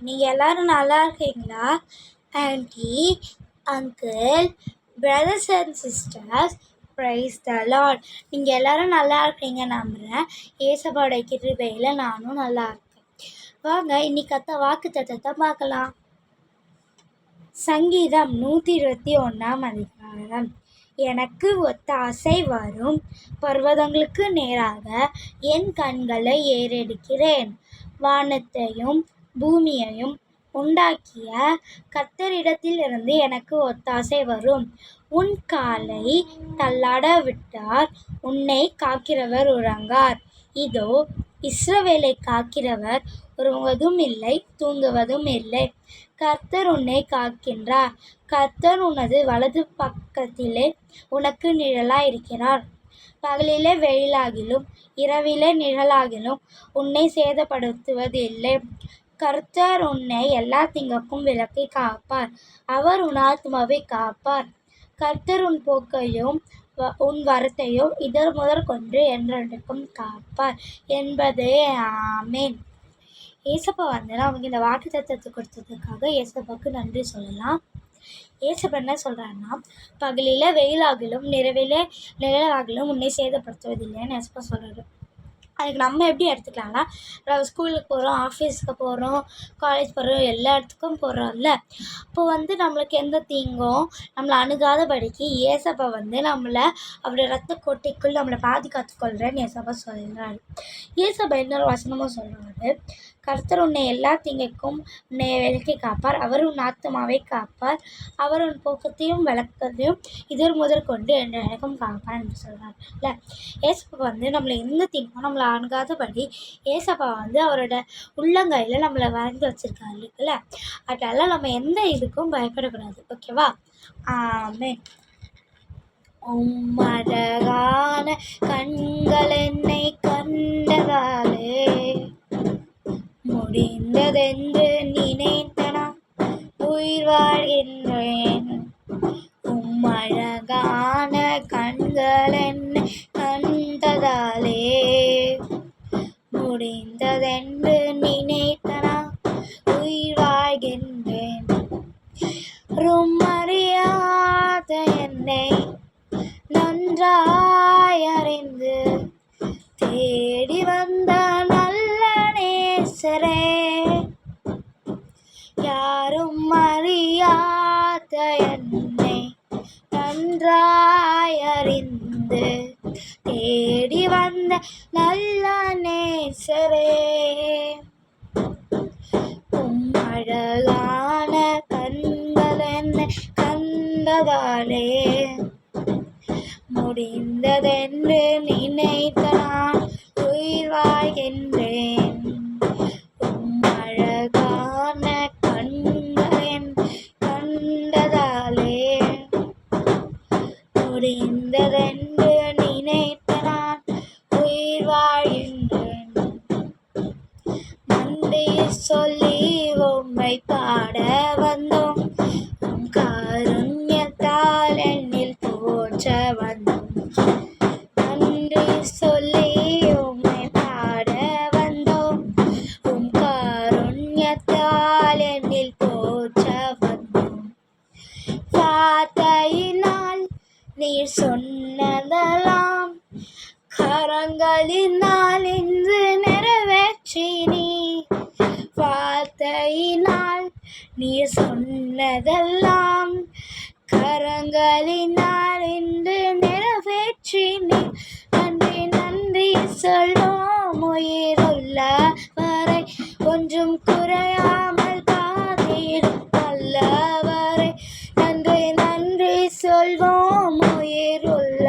நீங்கள் எல்லோரும் நல்லா இருக்கீங்களா? Anti, uncle, brothers and sisters, price the Lord. நீங்கள் எல்லோரும் நல்லா இருக்கீங்க நம்புகிறேன். ஏசப்பாவோட கிருபையில் நானும் நல்லா இருக்கேன். வாங்க இன்னைக்கு கத்த வாக்கு தத்தத்தை பார்க்கலாம். சங்கீதம் 121 அதிகாரம். எனக்கு ஒத்தாசை வரும் பர்வதங்களுக்கு நேராக என் கண்களை ஏறெடுக்கிறேன். வானத்தையும் பூமியையும் உண்டாக்கிய கர்த்தரிடத்திலிருந்து எனக்கு ஒத்தாசை வரும். உன் காலை தள்ளாட விட்டார், உன்னை காக்கிறவர் உறங்கார். இதோ, இஸ்ரவேலை காக்கிறவர் உறங்குவதும் இல்லை, தூங்குவதும் இல்லை. கர்த்தர் உன்னை காக்கின்றார். கர்த்தர் உனது வலது பக்கத்திலே உனக்கு நிழலாயிருக்கிறார். பகலிலே வெயிலாகிலும் இரவிலே நிழலாகிலும் உன்னை சேதப்படுத்துவதில்லை. கர்த்தர் உன்னை எல்லா தீங்குக்கும் விலக்கி காப்பார். அவர் உன் ஆத்துமாவை காப்பார். கர்த்தர் உன் போக்கையும் உன் வரத்தையும் இதர் முதற் கொண்டு என்றென்றைக்கும் காப்பார் என்பதே. ஆமேன். ஏசப்பா அவங்க இந்த வாக்கு தத்தத்தை கொடுத்ததுக்காக ஏசப்பாவுக்கு நன்றி சொல்லலாம். ஏசப்பா என்ன சொல்கிறாருன்னா, பகலில் வெயிலாகிலும் இரவிலே நிழலாகிலும் உன்னை சேதப்படுத்துவதில்லைன்னு ஏசப்பா சொல்கிறாரு. அதுக்கு நம்ம எப்படி எடுத்துக்கலாம்னா, நம்ம ஸ்கூலுக்கு போகிறோம், ஆஃபீஸுக்கு போகிறோம், காலேஜ் போகிறோம், எல்லா இடத்துக்கும் போகிறோம்ல. அப்போ நம்மளுக்கு எந்த தீங்கும் நம்மளை அணுகாதபடிக்கு ஏசப்பா நம்மளை அவருடைய ரத்த கோட்டைக்குள் நம்மளை பாதுகாத்துக்கொள்கிறேன்னு ஏசப்பா சொல்கிறாரு. ஏசப்பா இன்னொரு வசனமும் சொல்கிறாரு, கர்த்தர் உன்னை எல்லா தீங்குக்கும் உன்னை விலக்கி காப்பார். அவர் உன் ஆத்துமாவை காப்பார். அவர் உன் போக்கத்தையும் விளக்கத்தையும் இதர் முதற் கொண்டு என்றைக்கும் காப்பார் என்று சொல்கிறார். இல்லை, ஏசப்பா நம்மளை எந்த தீங்கும் நம்மளை அணுகாதபடி ஏசப்பா அவரோட உள்ளங்கையில் நம்மளை வரைந்து வச்சிருக்காரு இருக்குல்ல. அதனால நம்ம எந்த இதுக்கும் பயப்படக்கூடாது. ஓகேவா? ஆமென். அழகான கண்கள் என்னை கண்டதாலே முடிந்ததென்று நினைத்தனா உயிர் வாழ்கின்றேன். அழகான கண்கள் என்னை கண்டதாலே முடிந்ததென்று நினைத்தனா உயிர் வாழ்கின்றேன். அறியாத என்னை நன்றாய் அறிந்து தேடி வந்த நல்ல நேசரே, யாரும் அறியாத என்னை நன்றாய் அறிந்து தேடி வந்த நல்ல நேசரே, அழகான கண்கள் என்னை கண்டதாலே முடிந்ததென்று நினைத்த நான் உயிர் வாழ்கின்றேன். அழகான கண்கள் கண்டதாலே முடிந்ததென்று நினைத்த நான் உயிர் வாழ்கின்றேன். நன்றி சொல்லி உம்மை பாட வந்தோம், உம் காருண்யத்தால் என்னில் போற்ற வந்தோம். நன்றி சொல்லி உம்மை பாட வந்தோம், உம் காருண்யத்தால் என்னில் போற்ற வந்தோம். வார்த்தையினால் நீர் சொன்னதெல்லாம் கரங்களினால் இன்று நிறைவேற்றி நீ. வார்த்தையினால் நீர் சொன்னதெல்லாம் கரங்களினால் இன்று நிறைவேற்றி நீ. நன்றி நன்றி சொல்வோம் உயிருள்ள வரை, ஒன்றும் குறையாமல் காத்திடும் நல்லவரை. நன்றி நன்றி சொல்வோம் உயிருள்ள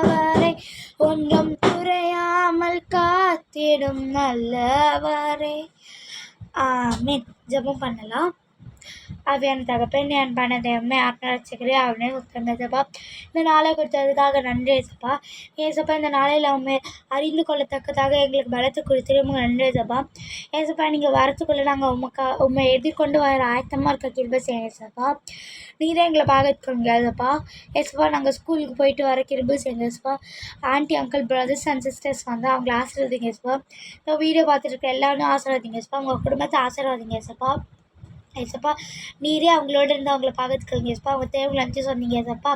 வரை, ஒன்றும் குறையாமல் காத்திடும் நல்லவரை. ஆமென். ஜெபம் பண்ணலாம். அவையான தகப்பன் என் பணத்தையுமே ஆக்கி அவனே உத்தரங்க ஏசப்பா. இந்த நாளை கொடுத்ததுக்காக நன்றி ஏசப்பா. ஏசப்பா இந்த நாளையில் அவங்க அறிந்து கொள்ளத்தக்கதாக எங்களுக்கு பலத்தை கொடுத்துருவோம் நன்றி ஏசப்பா. ஏசப்பா நீங்கள் வரத்துக்குள்ளே நாங்கள் உண்மை எதிர்கொண்டு வர ஆயத்தமாக இருக்க கிருபை செய்யுங்க ஏசப்பா. நீரே எங்களை பார்த்துக்கோங்க ஏசப்பா. ஏசப்பா நாங்கள் ஸ்கூலுக்கு போயிட்டு வர கிருபை செய்யுங்க ஏசப்பா. Aunty uncle brothers and sisters வந்து அவங்கள ஆசீர்வதிங்க ஏசப்பா. இந்த வீடியோ பார்த்துட்டு இருக்க எல்லாரும் ஆசீர்வதிங்க ஏசப்பா. உங்கள் குடும்பத்தை ஆசீர்வதிங்க ஏசப்பா. ஏசப்பா நீரே அவங்களோட இருந்து அவங்கள பார்த்துக்கோங்க ஏசப்பா. அவங்க தேவை லஞ்சு சொன்னீங்க ஏசப்பா.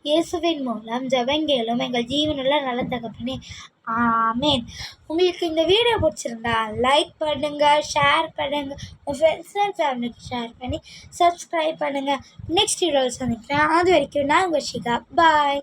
இயேசுவின் மூலம் ஜெபங்களும் எங்கள் ஜீவனுள்ள நல்ல தகப்பனே, ஆமேன். உங்களுக்கு இந்த வீடியோ பிடிச்சிருந்தா லைக் பண்ணுங்கள், ஷேர் பண்ணுங்கள், உங்கள் ஃப்ரெண்ட்ஸ் அண்ட் ஃபேமிலிக்கு ஷேர் பண்ணி சப்ஸ்கிரைப் பண்ணுங்கள். நெக்ஸ்ட் வீடியோவில் சந்திக்கிறேன். அது வரைக்கும் நான் உங்கள் ஷிகா. பாய்.